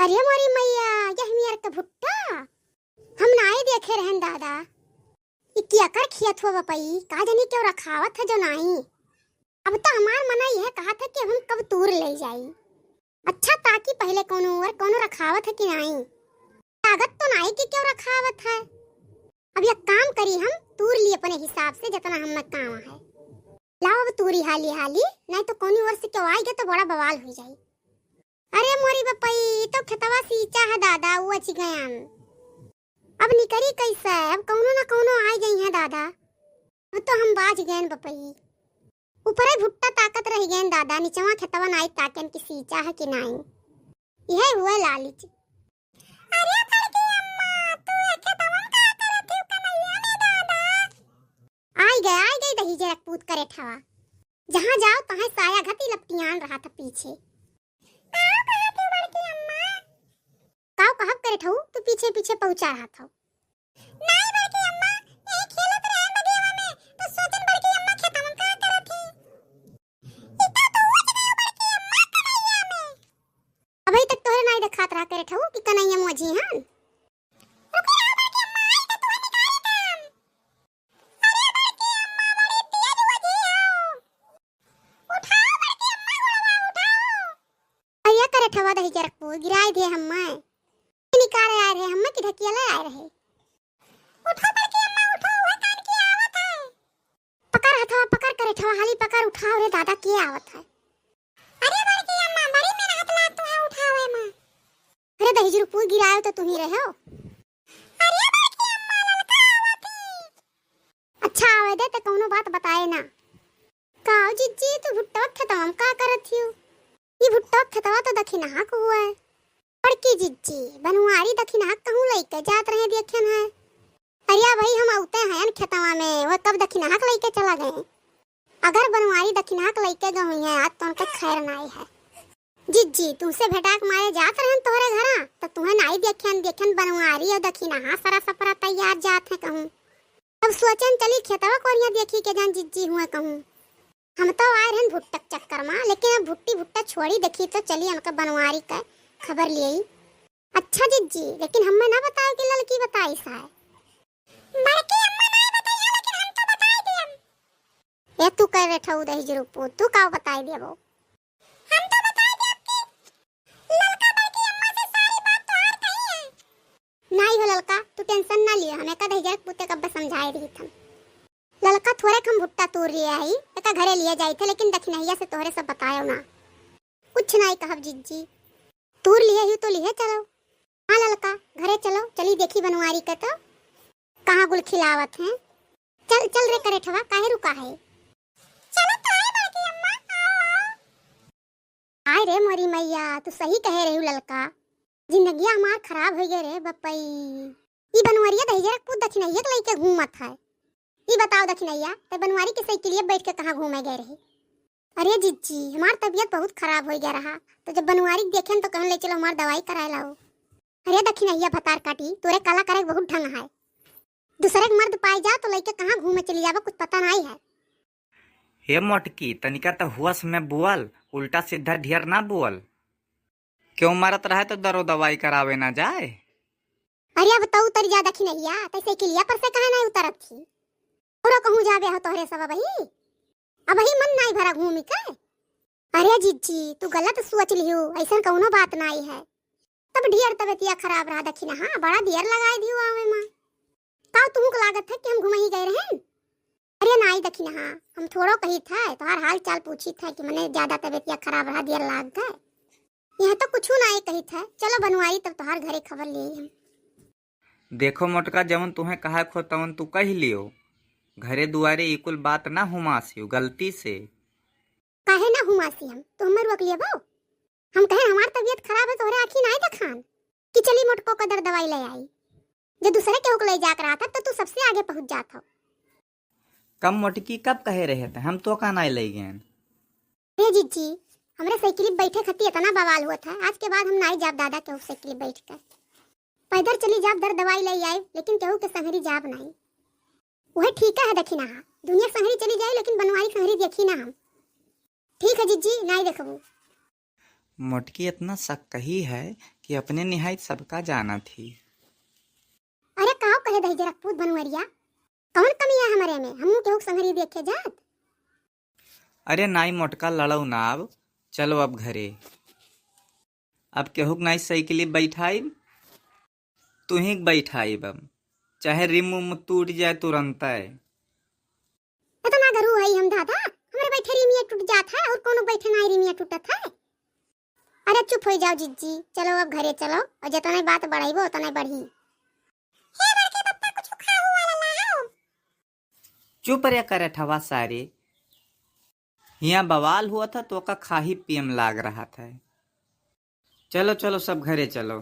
अरे मोरी मैया, यह मियर का भुट्टा हम नाई देखे रहन दादा। इक्की अकर खियत हो बपई का जानी क्यों रखावत है जो नाई। अब तो हमार मना यह कहा था कि हम कब तूर ले जाई। अच्छा ताकि पहले कोनो रखावत है कि नहीं। लागत तो नाई की क्यों रखावत है। अब यह काम करी हम तूर लिए अपने हिसाब से जितना हम में काम है। लाओ अब तूरी हाली हाली, नहीं तो कोनी ओर से क्यों आएगा तो बड़ा बवाल हो जाई। अरे मोरी बपई तो खेतवा सींचा है दादा, वो अच्छी गया अब निकरी कैसे। अब कौनो ना कौनो आ गई है दादा। अब तो हम बाज गए बपई। ऊपर ही भुट्टा ताकत रह गए दादा, नीचवा खेतवा नाई ताकन की सींचा है कि नहीं। यह हुआ लालिच। अरे बड़की अम्मा तू खेतवा का करत है कन्हैया में दादा। आई गई दही जरक पूत करे ठवा। जहां जाओ तहां साया घती लपटियान रहा था पीछे। काव कहब करे ठऊ तू पीछे पीछे पहुंचा रहा था। नहीं बड़की अम्मा, यही खेलत रहे बगीवा में तो सोचन बड़की अम्मा खेतवा का करत थी। इतना तो उज गयो बड़की अम्मा कन्हैया में। अभी तक तोरे नहीं दिखात रहा करे ठऊ कि कन्हैया मोजी हन। रुको रहा बड़की अम्मा, आई तो तुम्हें निकाली काम। अरे बड़की अम्मा बड़ी तेज वजी हो। उठाओ बड़की अम्मा गोड़वा उठाओ। भैया करे ठवा दही जरक पू गिराई दे हम्मा। निकाले आ रहे हम की ढकिया ले आ रहे। उठो बड़की अम्मा उठो, वह कान की आवत है। पकड़ हथवा पकड़ करे ठवा हाली पकड़ उठाओ रे दादा की आवत है। अरे बड़की अम्मा बड़ी मेहनत ला तू है उठावे में। अरे दही जरू पू गिरायो तो तुम ही रहे हो। अरे बड़की अम्मा ललका आवत है। अच्छा आवे दे ते कोनो बात बताए ना। काओ जिज्जी तू भुट्टा खतम का करत हियो। ये भुट्टा खतवा तो दखिना को हुआ है। बड़की जिज्जी बनवारी दखिना कहूं लइके जात रहे देखन है। अरे भाई हम आउते हैं खेतवा में, वो कब दखिना लइके चला गए। अगर बनवारी दखिना लइके गई है आज तो उनके खैर नहीं है। जिज्जी तुमसे भेटाक मारे जात रहन तोहरे घरा तो तुम्हें नहीं देखन बनवारी और दखिना सारा सपरा तैयार जात है कहूं। अब सोचन चली खेतवा कोरिया देखी के जान जिज्जी हुए कहूं। हम तो आए रहन भुट्टक चक्कर में, लेकिन अब भुट्टा छोड़ी देखी तो चली हमका बनवारी का खबर लिए। अच्छा जिज्जी लेकिन हमें ना बताओ कि लड़की बताई सा है। बड़की अम्मा नहीं बताई लेकिन हम तो बताई दियम। ये तू कह बैठा उदय जरूर पू तू का बताई देबो। हम तो बताई देब कि लड़का बड़की अम्मा से सारी बात तो हार कही है। नहीं हो लड़का तू टेंशन ना लियो, हमें का दहिजर पुते कब समझाए दी थम। लड़का थोड़े हम भुट्टा तोड़ लिए आई एका घरे लिए जाई थे, लेकिन दखिनैया से तोहरे सब बतायो ना। कुछ नहीं कहब जिज्जी, तूर लिए ही तो लिए चलो। हाँ ललका घरे चलो, चली देखी बनवारी का तो कहाँ गुल खिलावत हैं। चल चल रे करे ठवा काहे रुका है। चलो तो आए बड़की अम्मा आओ। आए रे मोरी मैया तू सही कहे रही ललका, जिंदगी हमार खराब हो गए रे बपई। ई बनवारिया दहिजरक पुत दखिनैया के लइके घूमत है। ई बताओ दखिनैया ते बनवारी के साइकिलिया बैठ के कहाँ घूमे गए रही। अरे जिज्जी हमार तबीयत बहुत खराब हो गया रहा तो जब बनवारी देखें तो कहने ले चलो हमार दवाई कराए लाओ। अरे दखिनैया भतार काटी तोरे काला करे बहुत ढंग है। दूसरे के मर्द पाई जा तो लइके कहाँ घूमे चली जाबो कुछ पता नहीं है। हे मोटकी तनिका तो हुआस में बुअल, उल्टा सीधा ढेर ना बुअल। क्यों मारत रहे तो दरो दवाई करावे ना जाए। अरे बताऊ तर जा दखिनैया तैसे के लिया पर से कहां नहीं उतरत थी। और कहूं जाबे हो तोहरे सब बही अब ही मन नहीं भरा घूमी के। अरे जिज्जी तू गलत सोच लियो, ऐसा कौनो बात नहीं है। तब ढेर तबियतिया खराब रहा दखिना हां बड़ा देर लगाए दियो आवे मां। का तुमको लागत है कि हम घुमही गए रहे। अरे नहीं दखिना हां हम थोड़ो कही था तोहार हाल चाल पूछी था कि मने ज्यादा तबियतिया खराब रहा देर लाग गए। यह तो कुछ नहीं कही था। चलो बनवारी तब तोहार घरे खबर लिए हम। देखो मोटका जवन तुम्हें कहा खो तवन तू कह लियो, घरे दुआरे इकुल बात ना हुमासियो गलती से। काहे ना हुमासी हम तो हमर रोक लिए बाऊ। हम कहे हमार तबीयत खराब है तोहरे आंखी नहीं देखान कि चली मोटको कदर दवाई ले आई। जो दूसरे के होक ले जाकर रहा था तो तू सबसे आगे पहुंच जाता। कम मोटकी कब कहे रहे थे हम तो का नहीं ले गए। रे जिज्जी हमरे साइकिल बैठे खती इतना बवाल हुआ था, आज के बाद हम नहीं जाब दादा के साइकिल बैठ कर। पैदल चली जाब दर दवाई ले आई लेकिन केहू के संगरी जाब नहीं। वह ठीक है दखिना हा दुनिया संगरी चली जाए लेकिन बनवारी संगरी देखी ना हम। ठीक है जिज्जी नहीं देखबू। मोटकी इतना शक कही है कि अपने निहायत सबका जाना थी। अरे काव कहे दही जरा पूत बनवरिया, कौन कमी है हमारे में? हमू केहू संगरी देखे जात। अरे नाई मोटका लड़ऊ ना अब, चलो अब घरे। अब केहुक नाई साइकिली बैठाई, तू ही बैठाई बम, चाहे रिम उम टूट जाए तुरंत। इतना गरू है हम दादा, हमारे बैठे रिमिया टूट जात है और कोनो बैठे ना रिमिया टूटत है। अरे चुप हो जाओ जिज्जी, चलो अब घरे चलो, और जितना बात बढ़ाइबो उतना बढ़ी। हे बड़के पप्पा कुछ खाऊ वाला लाओ। चुप रे करे ठवा सारे, यहाँ बवाल हुआ था तो का खाही पियम लाग रहा था। चलो चलो सब घरे चलो।